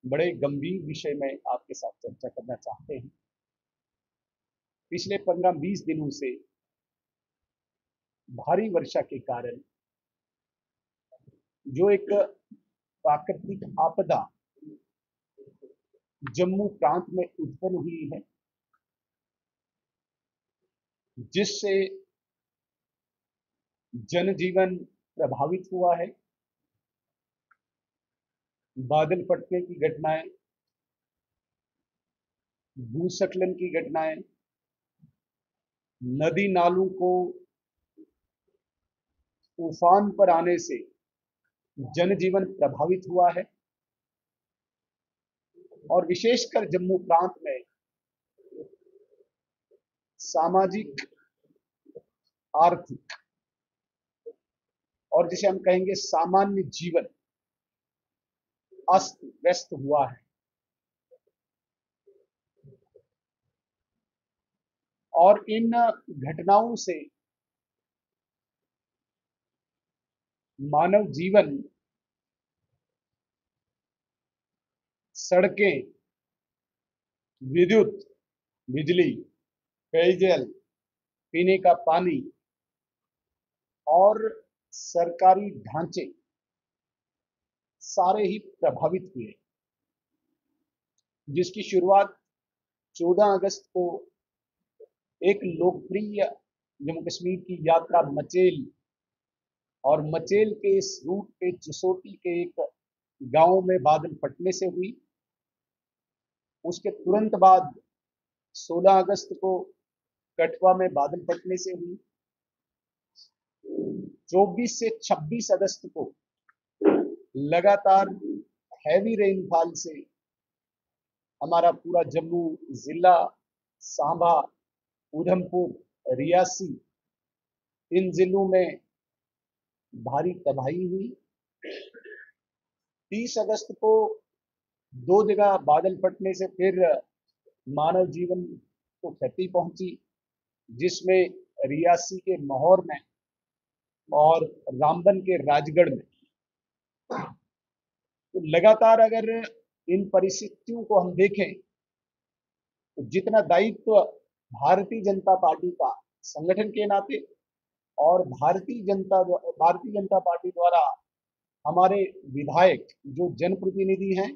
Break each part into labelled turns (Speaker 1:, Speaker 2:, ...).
Speaker 1: बड़े गंभीर विषय में आपके साथ चर्चा करना चाहते हैं। पिछले 15-20 दिनों से भारी वर्षा के कारण जो एक प्राकृतिक आपदा जम्मू प्रांत में उत्पन्न हुई है, जिससे जनजीवन प्रभावित हुआ है। बादल फटने की घटनाएं, भूस्खलन की घटनाएं, नदी नालों को उफान पर आने से जनजीवन प्रभावित हुआ है। और विशेषकर जम्मू प्रांत में सामाजिक, आर्थिक और जिसे हम कहेंगे सामान्य जीवन अस्त व्यस्त हुआ है। और इन घटनाओं से मानव जीवन, सड़कें, विद्युत, बिजली, पेयजल, पीने का पानी और सरकारी ढांचे सारे ही प्रभावित हुए, जिसकी शुरुआत 14 अगस्त को एक लोकप्रिय जम्मू कश्मीर की यात्रा मचेल और मचेल के इस रूट पे जसोटी के एक गांव में बादल फटने से हुई। उसके तुरंत बाद 16 अगस्त को कठुआ में बादल फटने से हुई। 24 से 26 अगस्त को लगातार हैवी रेनफॉल से हमारा पूरा जम्मू जिला, सांबा, उधमपुर, रियासी, इन जिलों में भारी तबाही हुई। 30 अगस्त को 2 जगह बादल फटने से फिर मानव जीवन को क्षति पहुंची, जिसमें रियासी के महौर में और रामबन के राजगढ़ में। तो लगातार अगर इन परिस्थितियों को हम देखें तो जितना दायित्व भारतीय जनता पार्टी का संगठन के नाते और भारतीय जनता पार्टी द्वारा हमारे विधायक जो जनप्रतिनिधि हैं,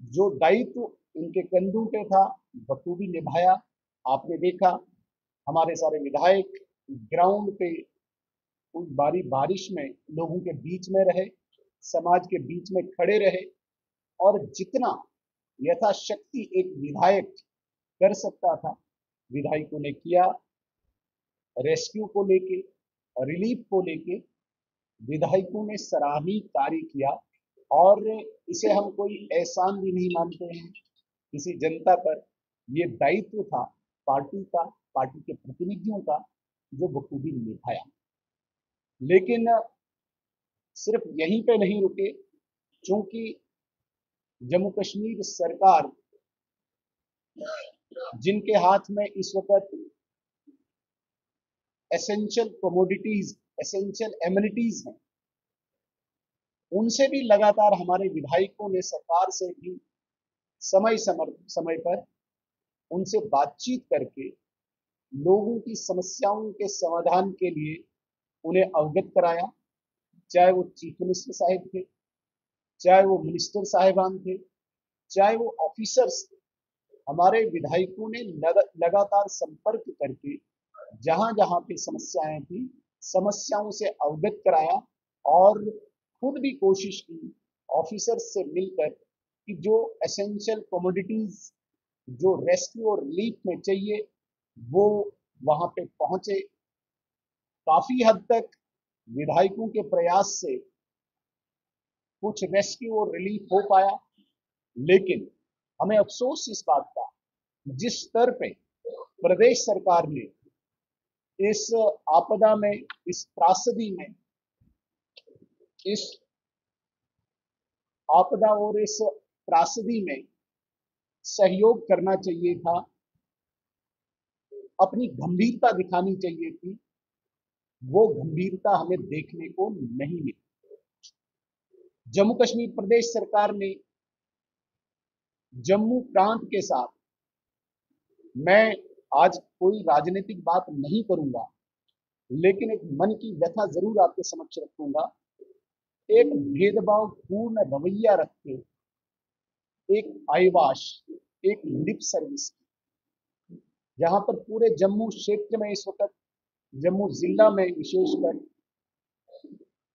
Speaker 1: जो दायित्व इनके कंधों पे था, बखूबी निभाया। आपने देखा हमारे सारे विधायक ग्राउंड पे उस बारी बारिश में लोगों के बीच में रहे, समाज के बीच में खड़े रहे और जितना यथाशक्ति एक विधायक कर सकता था, विधायकों ने किया। रेस्क्यू को लेके, रिलीफ को लेके विधायकों ने सराहनीय कार्य किया। और इसे हम कोई एहसान भी नहीं मानते हैं किसी जनता पर। ये दायित्व था पार्टी का, पार्टी के प्रतिनिधियों का, जो बखूबी निभाया। लेकिन सिर्फ यहीं पे नहीं रुके, क्योंकि जम्मू कश्मीर सरकार जिनके हाथ में इस वक्त एसेंशियल कमोडिटीज, एसेंशियल एमिनिटीज हैं, उनसे भी लगातार हमारे विधायकों ने सरकार से भी समय पर उनसे बातचीत करके लोगों की समस्याओं के समाधान के लिए उन्हें अवगत कराया। चाहे वो चीफ मिनिस्टर साहब थे, चाहे वो मिनिस्टर साहिबान थे, चाहे वो ऑफिसर्स थे, हमारे विधायकों ने लगातार संपर्क करके जहां जहां पे समस्याएं थी, समस्याओं से अवगत कराया और खुद भी कोशिश की ऑफिसर्स से मिलकर कि जो एसेंशियल कमोडिटीज जो रेस्क्यू और रिलीफ में चाहिए वो वहां पे पहुंचे। काफी हद तक विधायकों के प्रयास से कुछ रेस्क्यू और रिलीफ हो पाया, लेकिन हमें अफसोस इस बात का, जिस स्तर पे प्रदेश सरकार ने इस आपदा में, इस त्रासदी में, इस आपदा और इस त्रासदी में सहयोग करना चाहिए था, अपनी गंभीरता दिखानी चाहिए थी, वो गंभीरता हमें देखने को नहीं मिली। जम्मू कश्मीर प्रदेश सरकार ने जम्मू प्रांत के साथ मैं आज कोई राजनीतिक बात नहीं करूंगा, लेकिन एक मन की व्यथा जरूर आपके समक्ष रखूंगा। एक भेदभाव पूर्ण रवैया रख के, एक आईवाश, एक लिप सर्विस, जहां पर पूरे जम्मू क्षेत्र में इस वक्त, जम्मू जिला में विशेषकर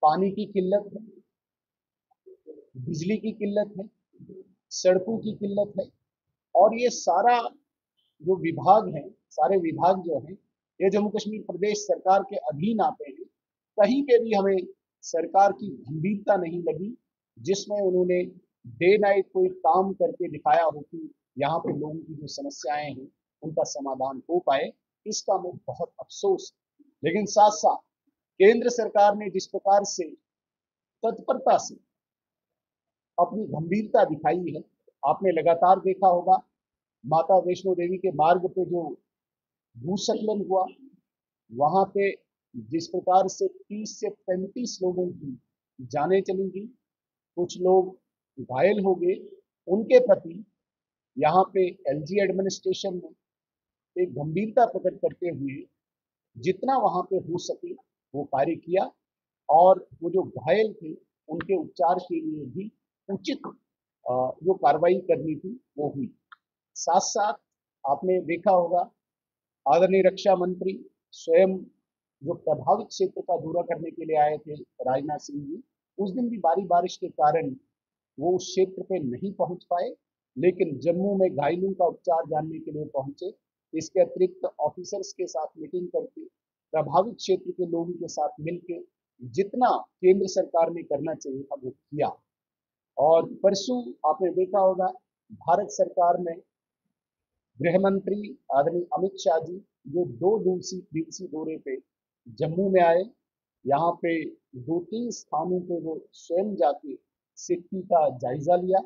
Speaker 1: पानी की किल्लत है, बिजली की किल्लत है, सड़कों की किल्लत है। और ये सारा जो विभाग हैं, सारे विभाग जो हैं, ये जम्मू कश्मीर प्रदेश सरकार के अधीन आते हैं। कहीं पे भी हमें सरकार की गंभीरता नहीं लगी, जिसमें उन्होंने डे नाइट कोई काम करके दिखाया हो कि यहाँ पे लोगों की जो समस्याएं हैं उनका समाधान हो पाए। इसका हमें बहुत अफसोस है। लेकिन साथ साथ केंद्र सरकार ने जिस प्रकार से तत्परता से अपनी गंभीरता दिखाई है, आपने लगातार देखा होगा माता वैष्णो देवी के मार्ग पे जो भूस्खलन हुआ, वहां पे जिस प्रकार से 30 से 35 लोगों की जानें चली गई, कुछ लोग घायल हो गए। उनके प्रति यहाँ पे एलजी एडमिनिस्ट्रेशन ने एक गंभीरता प्रकट करते हुए जितना वहां पे हो सके वो कार्य किया, और वो जो घायल थे उनके उपचार के लिए भी उचित जो कार्रवाई करनी थी वो हुई। साथ साथ आपने देखा होगा आदरणीय रक्षा मंत्री स्वयं जो प्रभावित क्षेत्र का दौरा करने के लिए आए थे, राजनाथ सिंह जी, उस दिन भी भारी बारिश के कारण वो उस क्षेत्र पे नहीं पहुंच पाए, लेकिन जम्मू में घायलों का उपचार जानने के लिए पहुंचे। इसके अतिरिक्त ऑफिसर्स के साथ मीटिंग करके प्रभावित क्षेत्र के लोगों के साथ मिलकर जितना केंद्र सरकार ने करना चाहिए था वो किया। और परसों आपने देखा होगा भारत सरकार ने गृह मंत्री आदरणीय अमित शाह जी जो 2 दिवसीय दौरे पे जम्मू में आए, यहाँ पे 2-3 स्थानों पे वो स्वयं जाके स्थिति का जायजा लिया,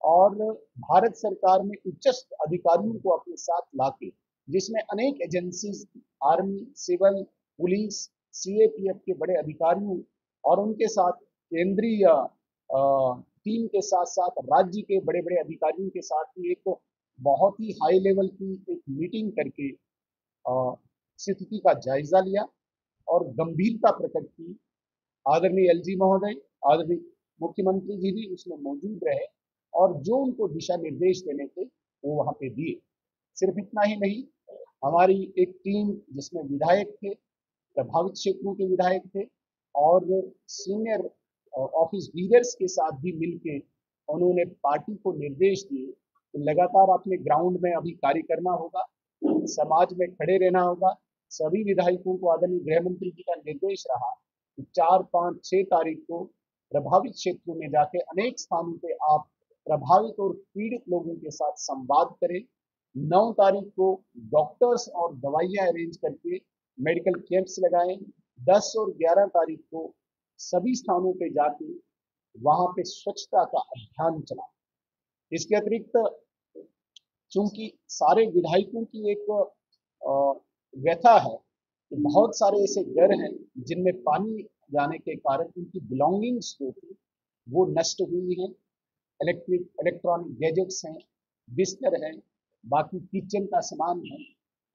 Speaker 1: और भारत सरकार में उच्चस्थ अधिकारियों को अपने साथ लाके, जिसमें अनेक agencies, army, civil, police, CAPF के बड़े अधिकारियों और उनके साथ केंद्रीय टीम के साथ साथ राज्य के बड़े बड़े अधिकारियों के साथ भी एक बहुत ही हाई लेवल की एक मीटिंग करके स्थिति का जायजा लिया और गंभीरता प्रकट की। आदरणीय एलजी महोदय, आदरणीय मुख्यमंत्री जी भी उसमें मौजूद रहे और जो उनको दिशा निर्देश देने थे वो वहां पे दिए। सिर्फ इतना ही नहीं, हमारी एक टीम जिसमें विधायक थे, प्रभावित क्षेत्रों के विधायक थे और सीनियर ऑफिस लीडर्स के साथ भी मिलके उन्होंने पार्टी को निर्देश दिए कि लगातार अपने ग्राउंड में अभी कार्य करना होगा, समाज में खड़े रहना होगा। सभी विधायकों को आदरणीय गृह मंत्री जी का निर्देश रहा कि 4, 5, 6 तारीख को प्रभावित क्षेत्रों में जाके अनेक स्थानों पे आप प्रभावित और पीड़ित लोगों के साथ संवाद करें। 9 तारीख को डॉक्टर्स और दवाइयां अरेंज करके मेडिकल कैंप्स लगाएं। 10 और 11 तारीख को सभी स्थानों पे जाके वहां पे स्वच्छता का अभियान चला। इसके अतिरिक्त चूंकि सारे विधायकों की एक व्यथा है कि बहुत सारे ऐसे घर हैं जिनमें पानी जाने के कारण उनकी बिलोंगिंग्स जो थी वो नष्ट हुई हैं। इलेक्ट्रॉनिक गैजेट्स हैं, बिस्तर हैं, बाकी किचन का सामान है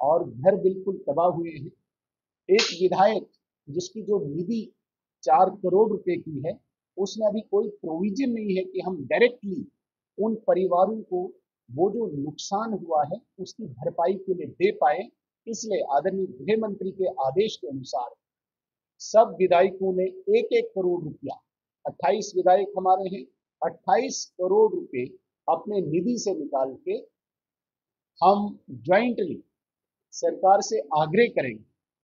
Speaker 1: और घर बिल्कुल तबाह हुए हैं। एक विधायक जिसकी जो निधि 4 करोड़ रुपए की है, उसमें अभी कोई प्रोविजन नहीं है कि हम डायरेक्टली उन परिवारों को वो जो नुकसान हुआ है उसकी भरपाई के लिए दे पाए। इसलिए आदरणीय गृह मंत्री के आदेश के अनुसार सब विधायकों ने 1-1 करोड़ रुपया, 28 विधायक हमारे हैं, 28 करोड़ रुपए अपने निधि से निकाल के हम ज्वाइंटली सरकार से आग्रह करेंगे